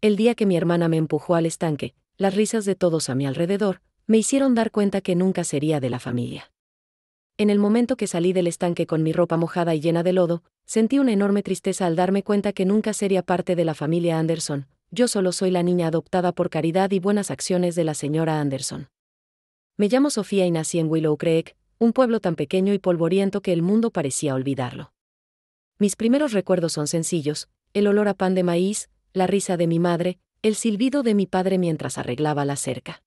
El día que mi hermana me empujó al estanque, las risas de todos a mi alrededor, me hicieron dar cuenta que nunca sería de la familia. En el momento que salí del estanque con mi ropa mojada y llena de lodo, sentí una enorme tristeza al darme cuenta que nunca sería parte de la familia Anderson. Yo solo soy la niña adoptada por caridad y buenas acciones de la señora Anderson. Me llamo Sofía y nací en Willow Creek, un pueblo tan pequeño y polvoriento que el mundo parecía olvidarlo. Mis primeros recuerdos son sencillos: el olor a pan de maíz, la risa de mi madre, el silbido de mi padre mientras arreglaba la cerca.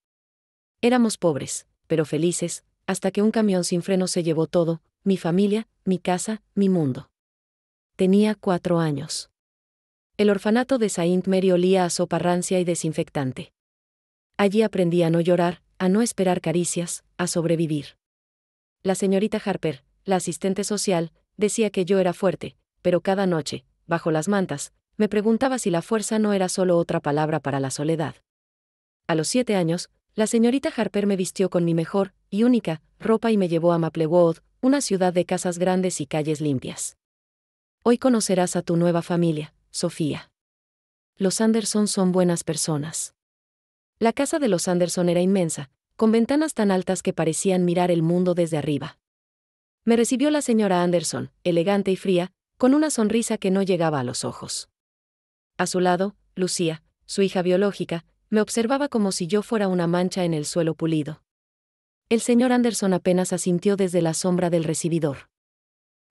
Éramos pobres, pero felices, hasta que un camión sin freno se llevó todo: mi familia, mi casa, mi mundo. Tenía 4 años. El orfanato de Saint Mary olía a sopa rancia y desinfectante. Allí aprendí a no llorar, a no esperar caricias, a sobrevivir. La señorita Harper, la asistente social, decía que yo era fuerte, pero cada noche, bajo las mantas, me preguntaba si la fuerza no era solo otra palabra para la soledad. A los 7 años, la señorita Harper me vistió con mi mejor y única ropa y me llevó a Maplewood, una ciudad de casas grandes y calles limpias. Hoy conocerás a tu nueva familia, Sofía. Los Anderson son buenas personas. La casa de los Anderson era inmensa, con ventanas tan altas que parecían mirar el mundo desde arriba. Me recibió la señora Anderson, elegante y fría, con una sonrisa que no llegaba a los ojos. A su lado, Lucía, su hija biológica, me observaba como si yo fuera una mancha en el suelo pulido. El señor Anderson apenas asintió desde la sombra del recibidor.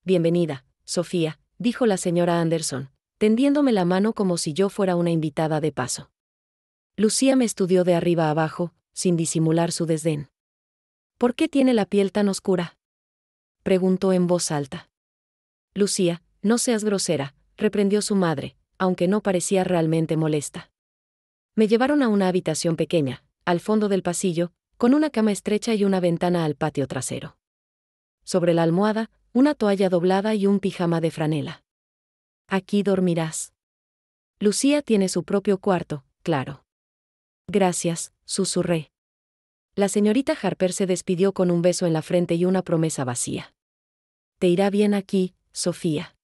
Bienvenida, Sofía, dijo la señora Anderson, tendiéndome la mano como si yo fuera una invitada de paso. Lucía me estudió de arriba a abajo, sin disimular su desdén. ¿Por qué tiene la piel tan oscura?, preguntó en voz alta. Lucía, no seas grosera, reprendió su madre, aunque no parecía realmente molesta. Me llevaron a una habitación pequeña, al fondo del pasillo, con una cama estrecha y una ventana al patio trasero. Sobre la almohada, una toalla doblada y un pijama de franela. Aquí dormirás. Lucía tiene su propio cuarto, claro. Gracias, susurré. La señorita Harper se despidió con un beso en la frente y una promesa vacía. Te irá bien aquí, Sofía.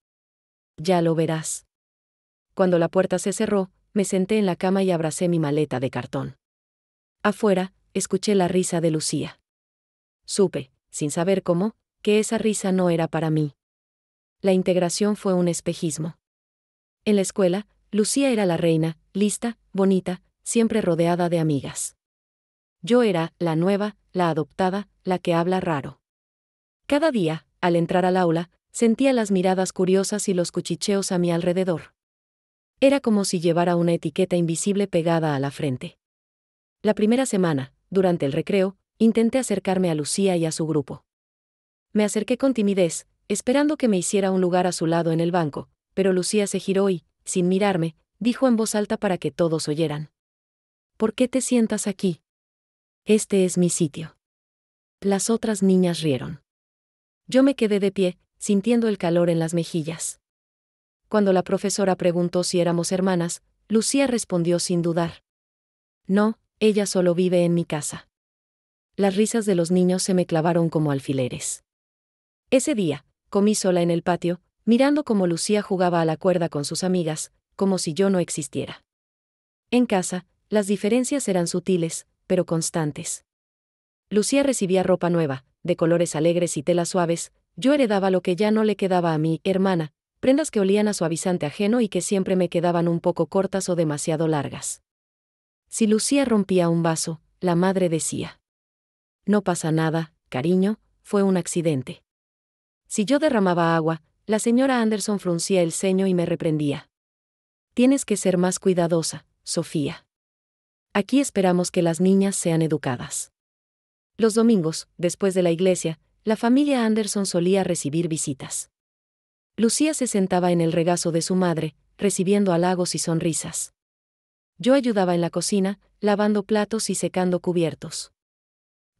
Ya lo verás. Cuando la puerta se cerró, me senté en la cama y abracé mi maleta de cartón. Afuera, escuché la risa de Lucía. Supe, sin saber cómo, que esa risa no era para mí. La integración fue un espejismo. En la escuela, Lucía era la reina, lista, bonita, siempre rodeada de amigas. Yo era la nueva, la adoptada, la que habla raro. Cada día, al entrar al aula, sentía las miradas curiosas y los cuchicheos a mi alrededor. Era como si llevara una etiqueta invisible pegada a la frente. La primera semana, durante el recreo, intenté acercarme a Lucía y a su grupo. Me acerqué con timidez, esperando que me hiciera un lugar a su lado en el banco, pero Lucía se giró y, sin mirarme, dijo en voz alta para que todos oyeran. ¿Por qué te sientas aquí? Este es mi sitio. Las otras niñas rieron. Yo me quedé de pie, sintiendo el calor en las mejillas. Cuando la profesora preguntó si éramos hermanas, Lucía respondió sin dudar. No, ella solo vive en mi casa. Las risas de los niños se me clavaron como alfileres. Ese día, comí sola en el patio, mirando cómo Lucía jugaba a la cuerda con sus amigas, como si yo no existiera. En casa, las diferencias eran sutiles, pero constantes. Lucía recibía ropa nueva, de colores alegres y telas suaves. Yo heredaba lo que ya no le quedaba a mi hermana, prendas que olían a suavizante ajeno y que siempre me quedaban un poco cortas o demasiado largas. Si Lucía rompía un vaso, la madre decía: no pasa nada, cariño, fue un accidente. Si yo derramaba agua, la señora Anderson fruncía el ceño y me reprendía. Tienes que ser más cuidadosa, Sofía. Aquí esperamos que las niñas sean educadas. Los domingos, después de la iglesia, la familia Anderson solía recibir visitas. Lucía se sentaba en el regazo de su madre, recibiendo halagos y sonrisas. Yo ayudaba en la cocina, lavando platos y secando cubiertos.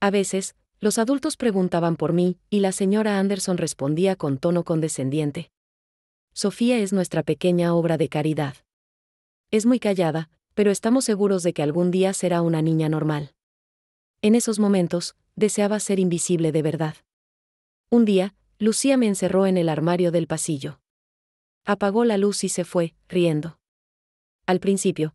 A veces, los adultos preguntaban por mí, y la señora Anderson respondía con tono condescendiente. Sofía es nuestra pequeña obra de caridad. Es muy callada, pero estamos seguros de que algún día será una niña normal. En esos momentos, deseaba ser invisible de verdad. Un día, Lucía me encerró en el armario del pasillo. Apagó la luz y se fue, riendo. Al principio,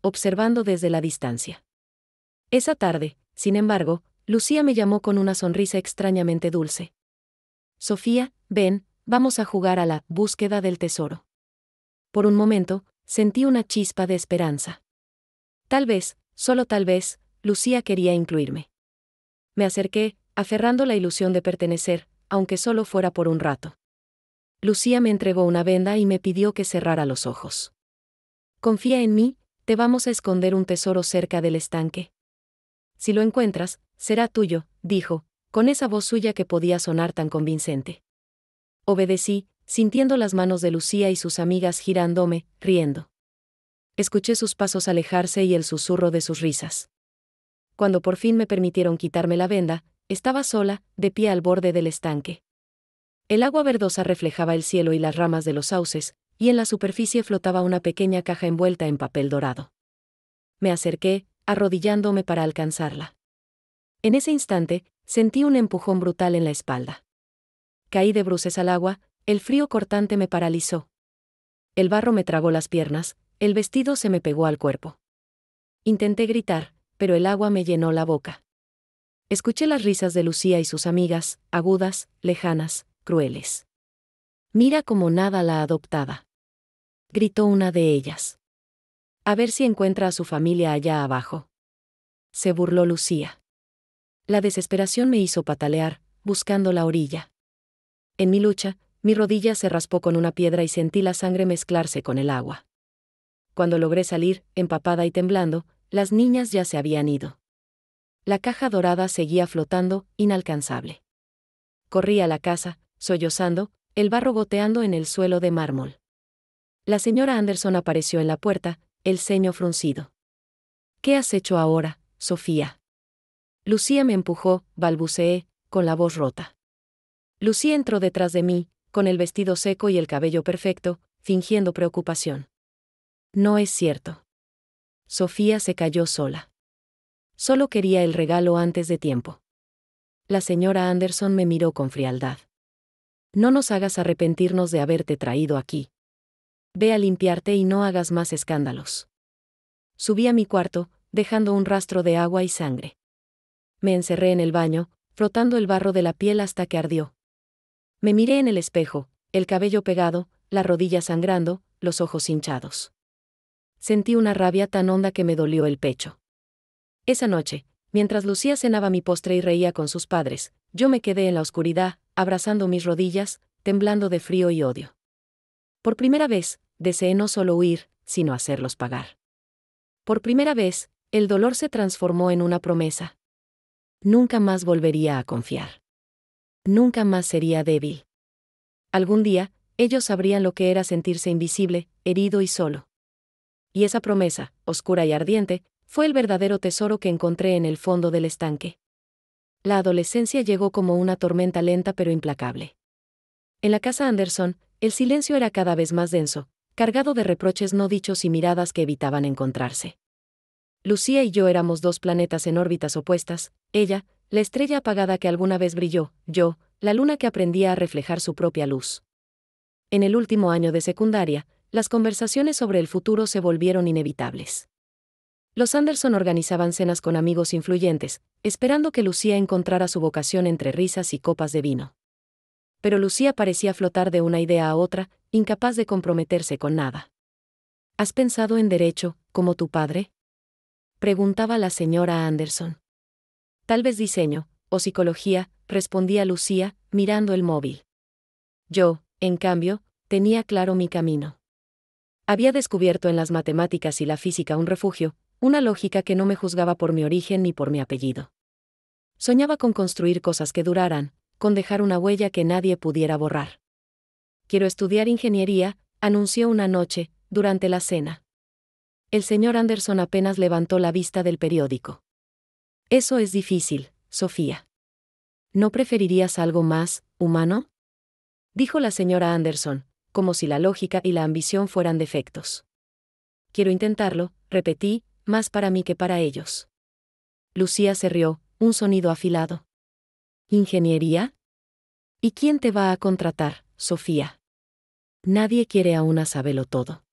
observando desde la distancia. Esa tarde, sin embargo, Lucía me llamó con una sonrisa extrañamente dulce. Sofía, ven, vamos a jugar a la búsqueda del tesoro. Por un momento, sentí una chispa de esperanza. Tal vez, solo tal vez, Lucía quería incluirme. Me acerqué, aferrando la ilusión de pertenecer, aunque solo fuera por un rato. Lucía me entregó una venda y me pidió que cerrara los ojos. Confía en mí, te vamos a esconder un tesoro cerca del estanque. Si lo encuentras, será tuyo, dijo, con esa voz suya que podía sonar tan convincente. Obedecí, sintiendo las manos de Lucía y sus amigas girándome, riendo. Escuché sus pasos alejarse y el susurro de sus risas. Cuando por fin me permitieron quitarme la venda, estaba sola, de pie al borde del estanque. El agua verdosa reflejaba el cielo y las ramas de los sauces, y en la superficie flotaba una pequeña caja envuelta en papel dorado. Me acerqué, arrodillándome para alcanzarla. En ese instante, sentí un empujón brutal en la espalda. Caí de bruces al agua, el frío cortante me paralizó. El barro me tragó las piernas, el vestido se me pegó al cuerpo. Intenté gritar, pero el agua me llenó la boca. Escuché las risas de Lucía y sus amigas, agudas, lejanas, crueles. Mira como nada la adoptada, gritó una de ellas. A ver si encuentra a su familia allá abajo. Se burló Lucía. La desesperación me hizo patalear, buscando la orilla. En mi lucha, mi rodilla se raspó con una piedra y sentí la sangre mezclarse con el agua. Cuando logré salir, empapada y temblando, las niñas ya se habían ido. La caja dorada seguía flotando, inalcanzable. Corrí a la casa, sollozando, el barro goteando en el suelo de mármol. La señora Anderson apareció en la puerta, el ceño fruncido. ¿Qué has hecho ahora, Sofía? Lucía me empujó, balbuceé, con la voz rota. Lucía entró detrás de mí, con el vestido seco y el cabello perfecto, fingiendo preocupación. No es cierto. Sofía se cayó sola. Solo quería el regalo antes de tiempo. La señora Anderson me miró con frialdad. No nos hagas arrepentirnos de haberte traído aquí. Ve a limpiarte y no hagas más escándalos. Subí a mi cuarto, dejando un rastro de agua y sangre. Me encerré en el baño, frotando el barro de la piel hasta que ardió. Me miré en el espejo, el cabello pegado, la rodilla sangrando, los ojos hinchados. Sentí una rabia tan honda que me dolió el pecho. Esa noche, mientras Lucía cenaba mi postre y reía con sus padres, yo me quedé en la oscuridad, abrazando mis rodillas, temblando de frío y odio. Por primera vez, deseé no solo huir, sino hacerlos pagar. Por primera vez, el dolor se transformó en una promesa. Nunca más volvería a confiar. Nunca más sería débil. Algún día, ellos sabrían lo que era sentirse invisible, herido y solo. Y esa promesa, oscura y ardiente, fue el verdadero tesoro que encontré en el fondo del estanque. La adolescencia llegó como una tormenta lenta pero implacable. En la casa Anderson, el silencio era cada vez más denso, cargado de reproches no dichos y miradas que evitaban encontrarse. Lucía y yo éramos dos planetas en órbitas opuestas, ella, la estrella apagada que alguna vez brilló, yo, la luna que aprendía a reflejar su propia luz. En el último año de secundaria, las conversaciones sobre el futuro se volvieron inevitables. Los Anderson organizaban cenas con amigos influyentes, esperando que Lucía encontrara su vocación entre risas y copas de vino. Pero Lucía parecía flotar de una idea a otra, incapaz de comprometerse con nada. ¿Has pensado en derecho, como tu padre?, preguntaba la señora Anderson. Tal vez diseño, o psicología, respondía Lucía, mirando el móvil. Yo, en cambio, tenía claro mi camino. Había descubierto en las matemáticas y la física un refugio, una lógica que no me juzgaba por mi origen ni por mi apellido. Soñaba con construir cosas que duraran, con dejar una huella que nadie pudiera borrar. Quiero estudiar ingeniería, anunció una noche, durante la cena. El señor Anderson apenas levantó la vista del periódico. Eso es difícil, Sofía. ¿No preferirías algo más, humano?, dijo la señora Anderson, como si la lógica y la ambición fueran defectos. Quiero intentarlo, repetí, más para mí que para ellos. Lucía se rió, un sonido afilado. ¿Ingeniería? ¿Y quién te va a contratar, Sofía? Nadie quiere a una sabelotodo.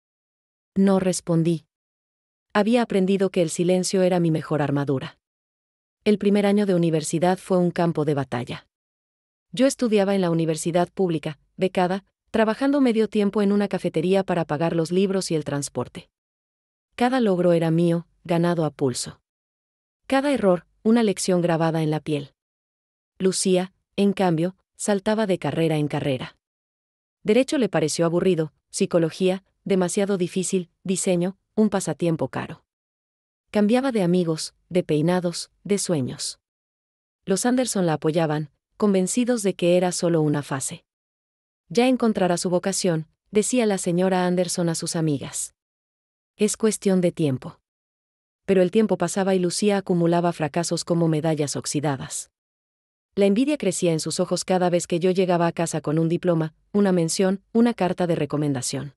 No respondí. Había aprendido que el silencio era mi mejor armadura. El primer año de universidad fue un campo de batalla. Yo estudiaba en la universidad pública, becada, trabajando medio tiempo en una cafetería para pagar los libros y el transporte. Cada logro era mío, ganado a pulso. Cada error, una lección grabada en la piel. Lucía, en cambio, saltaba de carrera en carrera. Derecho le pareció aburrido, psicología, demasiado difícil, diseño, un pasatiempo caro. Cambiaba de amigos, de peinados, de sueños. Los Anderson la apoyaban, convencidos de que era solo una fase. Ya encontrará su vocación, decía la señora Anderson a sus amigas. Es cuestión de tiempo. Pero el tiempo pasaba y Lucía acumulaba fracasos como medallas oxidadas. La envidia crecía en sus ojos cada vez que yo llegaba a casa con un diploma, una mención, una carta de recomendación.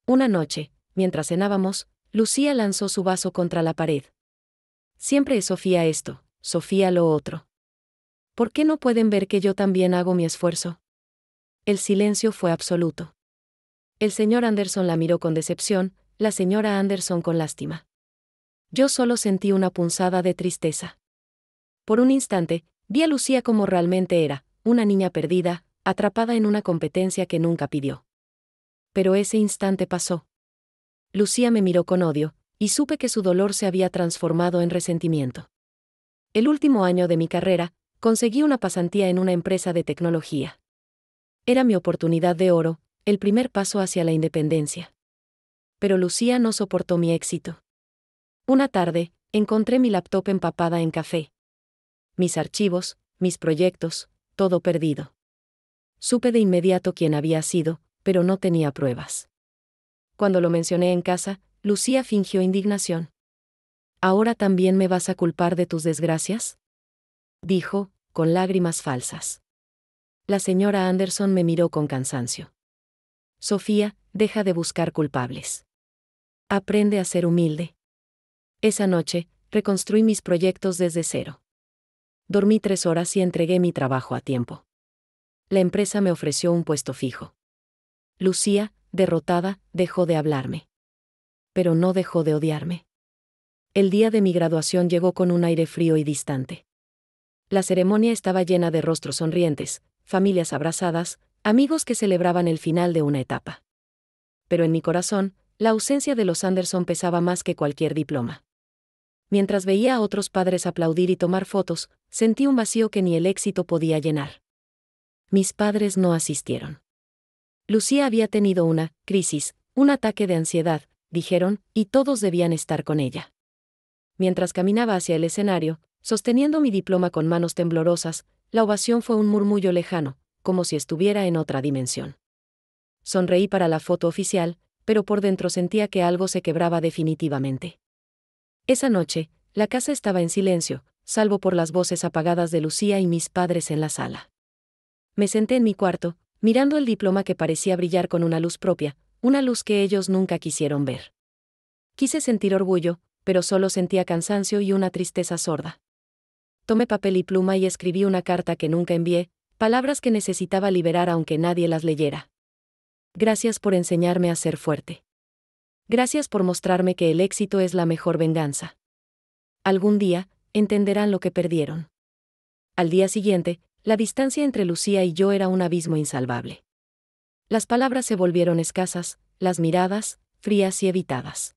Una noche, mientras cenábamos, Lucía lanzó su vaso contra la pared. Siempre es Sofía esto, Sofía lo otro. ¿Por qué no pueden ver que yo también hago mi esfuerzo? El silencio fue absoluto. El señor Anderson la miró con decepción, la señora Anderson con lástima. Yo solo sentí una punzada de tristeza. Por un instante, vi a Lucía como realmente era, una niña perdida, atrapada en una competencia que nunca pidió. Pero ese instante pasó. Lucía me miró con odio, y supe que su dolor se había transformado en resentimiento. El último año de mi carrera, conseguí una pasantía en una empresa de tecnología. Era mi oportunidad de oro, el primer paso hacia la independencia. Pero Lucía no soportó mi éxito. Una tarde, encontré mi laptop empapada en café. Mis archivos, mis proyectos, todo perdido. Supe de inmediato quién había sido, pero no tenía pruebas. Cuando lo mencioné en casa, Lucía fingió indignación. ¿Ahora también me vas a culpar de tus desgracias?, dijo, con lágrimas falsas. La señora Anderson me miró con cansancio. Sofía, deja de buscar culpables. Aprende a ser humilde. Esa noche, reconstruí mis proyectos desde cero. Dormí 3 horas y entregué mi trabajo a tiempo. La empresa me ofreció un puesto fijo. Lucía, derrotada, dejó de hablarme. Pero no dejó de odiarme. El día de mi graduación llegó con un aire frío y distante. La ceremonia estaba llena de rostros sonrientes, familias abrazadas, amigos que celebraban el final de una etapa. Pero en mi corazón, la ausencia de los Anderson pesaba más que cualquier diploma. Mientras veía a otros padres aplaudir y tomar fotos, sentí un vacío que ni el éxito podía llenar. Mis padres no asistieron. Lucía había tenido una crisis, un ataque de ansiedad, dijeron, y todos debían estar con ella. Mientras caminaba hacia el escenario, sosteniendo mi diploma con manos temblorosas, la ovación fue un murmullo lejano, como si estuviera en otra dimensión. Sonreí para la foto oficial, pero por dentro sentía que algo se quebraba definitivamente. Esa noche, la casa estaba en silencio, salvo por las voces apagadas de Lucía y mis padres en la sala. Me senté en mi cuarto, mirando el diploma que parecía brillar con una luz propia, una luz que ellos nunca quisieron ver. Quise sentir orgullo, pero solo sentía cansancio y una tristeza sorda. Tomé papel y pluma y escribí una carta que nunca envié, palabras que necesitaba liberar aunque nadie las leyera. Gracias por enseñarme a ser fuerte. Gracias por mostrarme que el éxito es la mejor venganza. Algún día, entenderán lo que perdieron. Al día siguiente, la distancia entre Lucía y yo era un abismo insalvable. Las palabras se volvieron escasas, las miradas, frías y evitadas.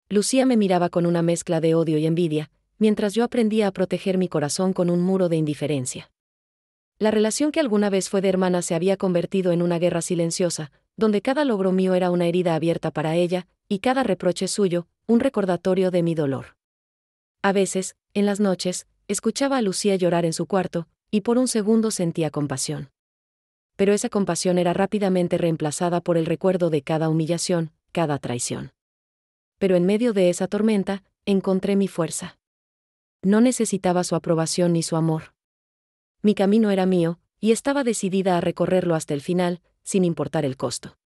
Lucía me miraba con una mezcla de odio y envidia, mientras yo aprendía a proteger mi corazón con un muro de indiferencia. La relación que alguna vez fue de hermanas se había convertido en una guerra silenciosa, donde cada logro mío era una herida abierta para ella, y cada reproche suyo, un recordatorio de mi dolor. A veces, en las noches, escuchaba a Lucía llorar en su cuarto, y por un segundo sentía compasión. Pero esa compasión era rápidamente reemplazada por el recuerdo de cada humillación, cada traición. Pero en medio de esa tormenta, encontré mi fuerza. No necesitaba su aprobación ni su amor. Mi camino era mío, y estaba decidida a recorrerlo hasta el final, sin importar el costo.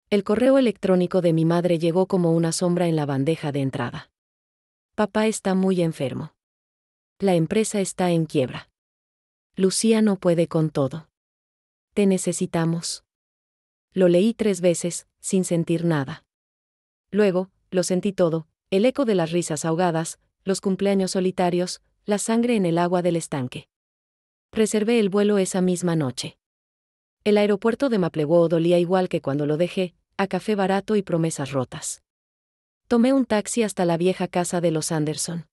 El correo electrónico de mi madre llegó como una sombra en la bandeja de entrada. Papá está muy enfermo. La empresa está en quiebra. Lucía no puede con todo. Te necesitamos. Lo leí 3 veces, sin sentir nada. Luego, lo sentí todo, el eco de las risas ahogadas, los cumpleaños solitarios, la sangre en el agua del estanque. Reservé el vuelo esa misma noche. El aeropuerto de Maplewood olía igual que cuando lo dejé, a café barato y promesas rotas. Tomé un taxi hasta la vieja casa de los Anderson.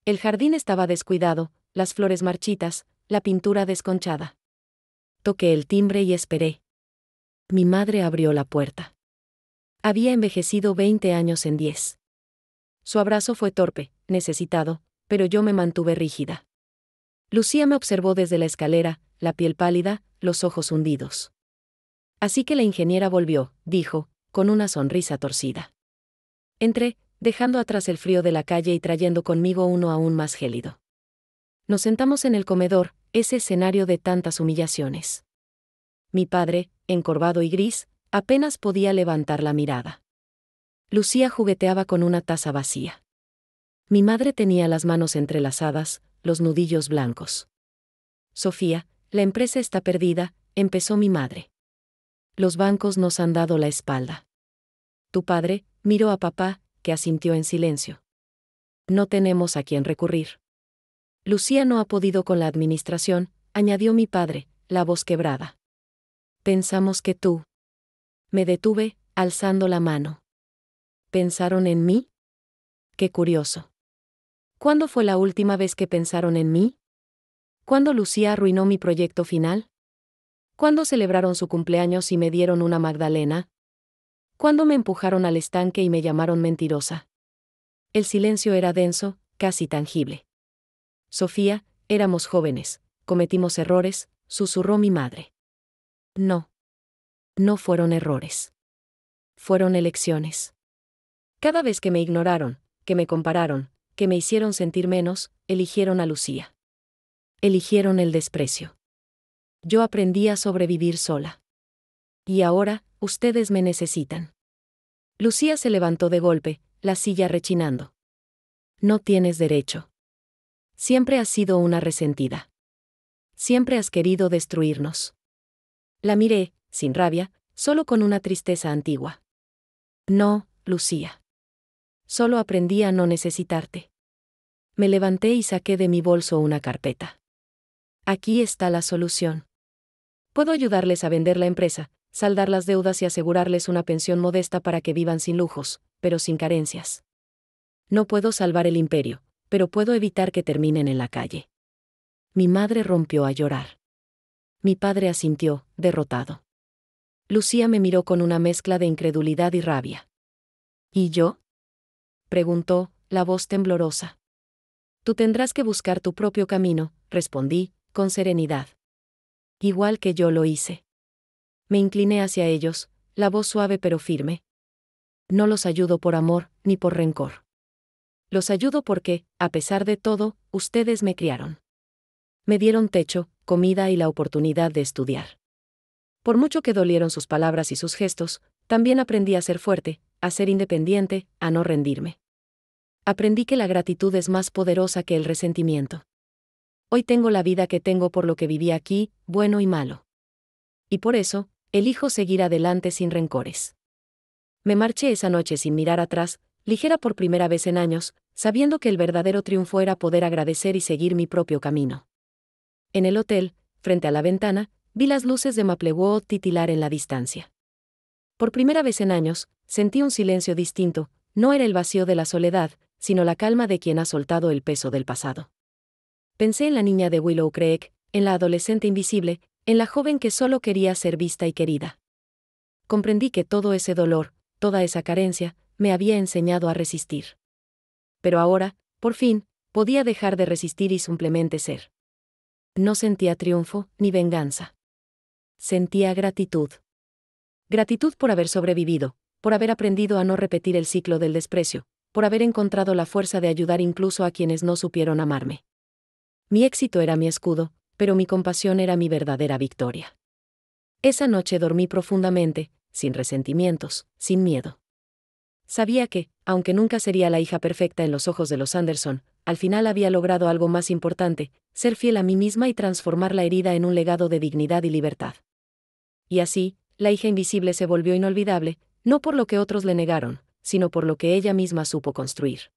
El jardín estaba descuidado, las flores marchitas, la pintura desconchada. Toqué el timbre y esperé. Mi madre abrió la puerta. Había envejecido 20 años en 10. Su abrazo fue torpe, necesitado, pero yo me mantuve rígida. Lucía me observó desde la escalera, la piel pálida, los ojos hundidos. Así que la ingeniera volvió, dijo, con una sonrisa torcida. Entré, dejando atrás el frío de la calle y trayendo conmigo uno aún más gélido. Nos sentamos en el comedor, ese escenario de tantas humillaciones. Mi padre, encorvado y gris, apenas podía levantar la mirada. Lucía jugueteaba con una taza vacía. Mi madre tenía las manos entrelazadas, los nudillos blancos. Sofía, la empresa está perdida, empezó mi madre. Los bancos nos han dado la espalda. Tu padre miró a papá, que asintió en silencio. No tenemos a quién recurrir. Lucía no ha podido con la administración, añadió mi padre, la voz quebrada. Pensamos que tú. Me detuve, alzando la mano. ¿Pensaron en mí? Qué curioso. ¿Cuándo fue la última vez que pensaron en mí? ¿Cuándo Lucía arruinó mi proyecto final? ¿Cuándo celebraron su cumpleaños y me dieron una magdalena? ¿Cuándo me empujaron al estanque y me llamaron mentirosa? El silencio era denso, casi tangible. Sofía, éramos jóvenes, cometimos errores, susurró mi madre. No. No fueron errores. Fueron elecciones. Cada vez que me ignoraron, que me compararon, que me hicieron sentir menos, eligieron a Lucía. Eligieron el desprecio. Yo aprendí a sobrevivir sola. Y ahora, ustedes me necesitan. Lucía se levantó de golpe, la silla rechinando. No tienes derecho. Siempre has sido una resentida. Siempre has querido destruirnos. La miré, sin rabia, solo con una tristeza antigua. No, Lucía. Solo aprendí a no necesitarte. Me levanté y saqué de mi bolso una carpeta. Aquí está la solución. Puedo ayudarles a vender la empresa, saldar las deudas y asegurarles una pensión modesta para que vivan sin lujos, pero sin carencias. No puedo salvar el imperio, pero puedo evitar que terminen en la calle. Mi madre rompió a llorar. Mi padre asintió, derrotado. Lucía me miró con una mezcla de incredulidad y rabia. ¿Y yo? Preguntó, la voz temblorosa. Tú tendrás que buscar tu propio camino, respondí, con serenidad. Igual que yo lo hice. Me incliné hacia ellos, la voz suave pero firme. No los ayudo por amor, ni por rencor. Los ayudo porque, a pesar de todo, ustedes me criaron. Me dieron techo, comida y la oportunidad de estudiar. Por mucho que dolieron sus palabras y sus gestos, también aprendí a ser fuerte, a ser independiente, a no rendirme. Aprendí que la gratitud es más poderosa que el resentimiento. Hoy tengo la vida que tengo por lo que viví aquí, bueno y malo. Y por eso, elijo seguir adelante sin rencores. Me marché esa noche sin mirar atrás, ligera por primera vez en años, sabiendo que el verdadero triunfo era poder agradecer y seguir mi propio camino. En el hotel, frente a la ventana, vi las luces de Maplewood titilar en la distancia. Por primera vez en años, sentí un silencio distinto, no era el vacío de la soledad, sino la calma de quien ha soltado el peso del pasado. Pensé en la niña de Willow Creek, en la adolescente invisible, en la joven que solo quería ser vista y querida. Comprendí que todo ese dolor, toda esa carencia, me había enseñado a resistir. Pero ahora, por fin, podía dejar de resistir y simplemente ser. No sentía triunfo, ni venganza. Sentía gratitud. Gratitud por haber sobrevivido, por haber aprendido a no repetir el ciclo del desprecio, por haber encontrado la fuerza de ayudar incluso a quienes no supieron amarme. Mi éxito era mi escudo, pero mi compasión era mi verdadera victoria. Esa noche dormí profundamente, sin resentimientos, sin miedo. Sabía que, aunque nunca sería la hija perfecta en los ojos de los Anderson, al final había logrado algo más importante, ser fiel a mí misma y transformar la herida en un legado de dignidad y libertad. Y así, la hija invisible se volvió inolvidable, no por lo que otros le negaron, sino por lo que ella misma supo construir.